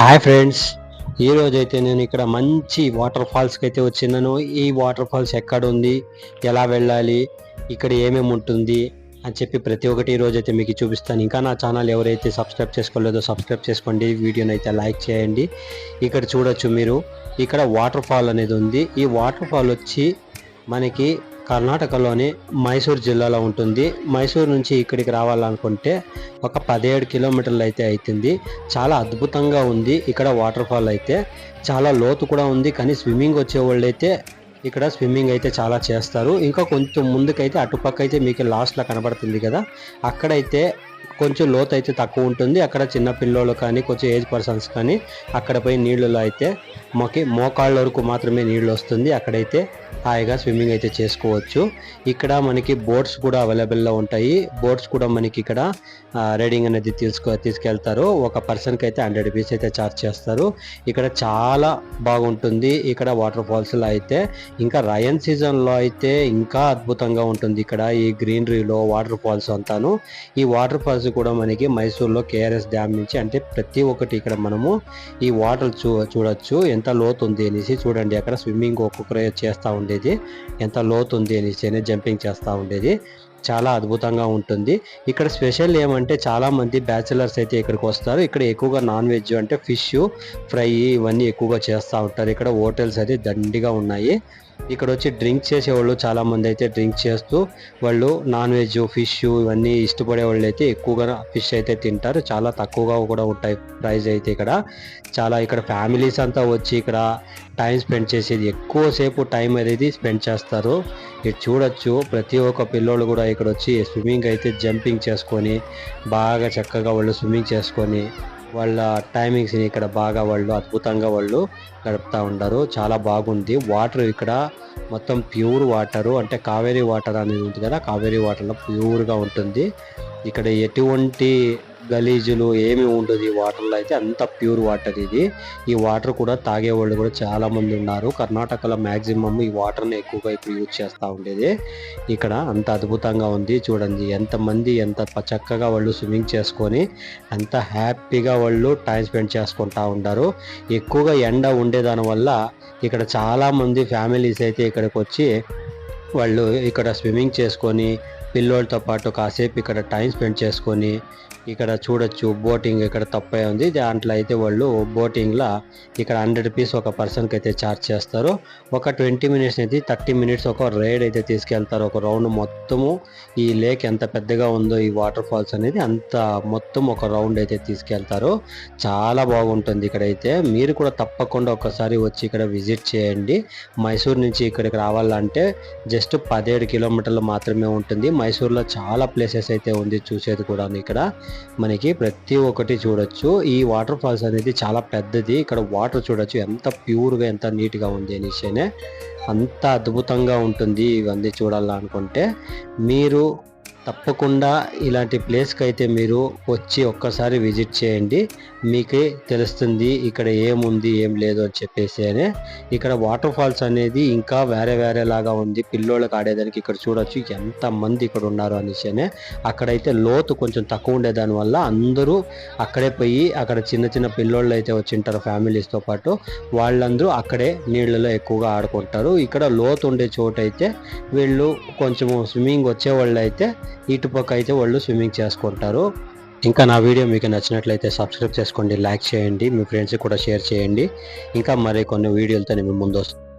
Hi friends, ఈరోజైతే నేను ఇక్కడ మంచి వాటర్ ఫాల్స్కి అయితే వచ్చినాను. ఈ వాటర్ ఫాల్స్ ఎక్కడ ఉంది, ఎలా వెళ్ళాలి, ఇక్కడ ఏమేమి ఉంటుంది అని చెప్పి ప్రతి ఒక్కటి ఈరోజు అయితే మీకు చూపిస్తాను. ఇంకా నా ఛానల్ ఎవరైతే సబ్స్క్రైబ్ చేసుకోలేదో సబ్స్క్రైబ్ చేసుకోండి, వీడియోని అయితే లైక్ చేయండి. ఇక్కడ చూడొచ్చు మీరు, ఇక్కడ వాటర్ ఫాల్ అనేది ఉంది. ఈ వాటర్ ఫాల్ వచ్చి మనకి కర్ణాటకలోని మైసూర్ జిల్లాలో ఉంటుంది. మైసూర్ నుంచి ఇక్కడికి రావాలనుకుంటే ఒక 17 కిలోమీటర్లు అయితే అవుతుంది. చాలా అద్భుతంగా ఉంది ఇక్కడ వాటర్ ఫాల్ అయితే. చాలా లోతు కూడా ఉంది, కానీ స్విమ్మింగ్ వచ్చే వాళ్ళు అయితే ఇక్కడ స్విమ్మింగ్ అయితే చాలా చేస్తారు. ఇంకా కొంచెం ముందుకైతే అటుపక్క అయితే మీకు లాస్ట్లో కనబడుతుంది కదా, అక్కడైతే కొంచెం లోతు అయితే తక్కువ ఉంటుంది. అక్కడ చిన్న పిల్లలు కానీ కొంచెం ఏజ్ పర్సన్స్ కానీ అక్కడ పోయి నీళ్ళలో అయితే మోకాళ్ళ వరకు మాత్రమే నీళ్ళు వస్తుంది. అక్కడైతే హాయిగా స్విమ్మింగ్ అయితే చేసుకోవచ్చు. ఇక్కడ మనకి బోట్స్ కూడా అవైలబుల్లో ఉంటాయి. బోట్స్ కూడా మనకి ఇక్కడ రైడింగ్ అనేది తీసుకెళ్తారు. ఒక పర్సన్కి అయితే 100 రూపీస్ అయితే ఛార్జ్ చేస్తారు. ఇక్కడ చాలా బాగుంటుంది ఇక్కడ వాటర్ ఫాల్స్లో అయితే. ఇంకా రయన్ సీజన్లో అయితే ఇంకా అద్భుతంగా ఉంటుంది ఇక్కడ ఈ గ్రీనరీలో వాటర్ ఫాల్స్ అంతాను. ఈ వాటర్ ఫాల్స్ కూడా మనకి మైసూర్లో కేఆర్ఎస్ డ్యామ్ నుంచి, అంటే ప్రతి ఒక్కటి ఇక్కడ మనము ఈ వాటర్ చూడొచ్చు ఎంత లోతు ఉంది అనేసి. చూడండి అక్కడ స్విమ్మింగ్ ఒక్కొక్కరు చేస్తూ ఉండేది, ఎంత లోతు ఉంది అనేసి జంపింగ్ చేస్తూ ఉండేది. చాలా అద్భుతంగా ఉంటుంది. ఇక్కడ స్పెషల్ ఏమంటే చాలా మంది బ్యాచిలర్స్ అయితే ఇక్కడికి వస్తారు. ఇక్కడ ఎక్కువగా నాన్ వెజ్ అంటే ఫిష్ ఫ్రై ఇవన్నీ ఎక్కువగా చేస్తూ ఉంటారు. ఇక్కడ హోటల్స్ అయితే దండిగా ఉన్నాయి. ఇక్కడ వచ్చి డ్రింక్ చేసేవాళ్ళు చాలా మంది అయితే డ్రింక్ చేస్తూ వాళ్ళు నాన్ వెజ్ ఫిష్ ఇవన్నీ ఇష్టపడే వాళ్ళు అయితే ఎక్కువగా ఫిష్ అయితే తింటారు. చాలా తక్కువగా కూడా ఉంటాయి ప్రైస్ అయితే ఇక్కడ. ఇక్కడ ఫ్యామిలీస్ అంతా వచ్చి ఇక్కడ టైం స్పెండ్ చేసేది, ఎక్కువసేపు టైం అనేది స్పెండ్ చేస్తారు. ఇది చూడొచ్చు, ప్రతి ఒక్క పిల్లోళ్ళు కూడా ఇక్కడ వచ్చి స్విమ్మింగ్ అయితే జంపింగ్ చేసుకొని బాగా చక్కగా వాళ్ళు స్విమ్మింగ్ చేసుకొని వాళ్ళ టైమింగ్స్ని ఇక్కడ బాగా వాళ్ళు అద్భుతంగా వాళ్ళు గడుపుతూ ఉంటారు. చాలా బాగుంది వాటర్ ఇక్కడ మొత్తం ప్యూర్ వాటరు, అంటే కావేరీ వాటర్ అనేది ఉంటుంది కదా, కావేరీ వాటర్లో ప్యూర్గా ఉంటుంది. ఇక్కడ ఎటువంటి గలీజులు ఏమి ఉండదు ఈ వాటర్లో అయితే, అంత ప్యూర్ వాటర్ ఇది. ఈ వాటర్ కూడా తాగేవాళ్ళు కూడా చాలా మంది ఉన్నారు. కర్ణాటకలో మ్యాక్సిమం ఈ వాటర్ని ఎక్కువగా ఇప్పుడు యూజ్ చేస్తూ ఉండేది. ఇక్కడ అంత అద్భుతంగా ఉంది. చూడండి ఎంతమంది ఎంత చక్కగా వాళ్ళు స్విమ్మింగ్ చేసుకొని అంత హ్యాపీగా వాళ్ళు టైం స్పెండ్ చేసుకుంటూ ఉంటారు. ఎక్కువగా ఎండ ఉండేదాని వల్ల ఇక్కడ చాలామంది ఫ్యామిలీస్ అయితే ఇక్కడికి వచ్చి వాళ్ళు ఇక్కడ స్విమ్మింగ్ చేసుకొని పిల్లోళ్ళతో పాటు కాసేపు ఇక్కడ టైం స్పెండ్ చేసుకొని ఇక్కడ చూడొచ్చు. బోటింగ్ ఇక్కడ తప్పే ఉంది, దాంట్లో అయితే వాళ్ళు బోటింగ్లో ఇక్కడ 100 రూపీస్ ఒక పర్సన్కి అయితే ఛార్జ్ చేస్తారు. ఒక 20 మినిట్స్ అయితే 30 మినిట్స్ ఒక రైడ్ అయితే తీసుకెళ్తారు. ఒక రౌండ్ మొత్తము ఈ లేక్ ఎంత పెద్దగా ఉందో ఈ వాటర్ ఫాల్స్ అనేది అంత మొత్తం ఒక రౌండ్ అయితే తీసుకెళ్తారు. చాలా బాగుంటుంది ఇక్కడైతే. మీరు కూడా తప్పకుండా ఒకసారి వచ్చి ఇక్కడ విజిట్ చేయండి. మైసూర్ నుంచి ఇక్కడికి రావాలంటే జస్ట్ 17 కిలోమీటర్లు మాత్రమే ఉంటుంది. మైసూర్లో చాలా ప్లేసెస్ అయితే ఉంది చూసేది కూడా. ఇక్కడ మనకి ప్రతి ఒక్కటి చూడొచ్చు. ఈ వాటర్ ఫాల్స్ అనేది చాలా పెద్దది. ఇక్కడ వాటర్ చూడొచ్చు ఎంత ప్యూర్గా ఎంత నీట్గా ఉంది అనేసి, అంత అద్భుతంగా ఉంటుంది. ఇవన్నీ చూడాలనుకుంటే మీరు తప్పకుండా ఇలాంటి ప్లేస్కి అయితే మీరు వచ్చి ఒక్కసారి విజిట్ చేయండి. మీకే తెలుస్తుంది ఇక్కడ ఏముంది ఏం లేదు అని చెప్పేసి. ఇక్కడ వాటర్ ఫాల్స్ అనేది ఇంకా వేరే లాగా ఉంది పిల్లోళ్ళకి ఆడేదానికి. ఇక్కడ చూడొచ్చు ఎంతమంది ఇక్కడ ఉన్నారు అనేసి. అక్కడైతే లోతు కొంచెం తక్కువ ఉండేదాని వల్ల అందరూ అక్కడే పోయి అక్కడ చిన్న పిల్లోళ్ళు అయితే వచ్చింటారు ఫ్యామిలీస్తో పాటు, వాళ్ళందరూ అక్కడే నీళ్ళలో ఎక్కువగా ఆడుకుంటారు. ఇక్కడ లోతు ఉండే చోటు అయితే వీళ్ళు కొంచెము స్విమ్మింగ్ వచ్చేవాళ్ళు అయితే ఇటుపక్క అయితే వాళ్ళు స్విమ్మింగ్ చేసుకుంటారు. ఇంకా నా వీడియో మీకు నచ్చినట్లయితే సబ్స్క్రైబ్ చేసుకోండి, లైక్ చేయండి, మీ ఫ్రెండ్స్కి కూడా షేర్ చేయండి. ఇంకా మరి కొన్ని వీడియోలతో నేను ముందు వస్తాను.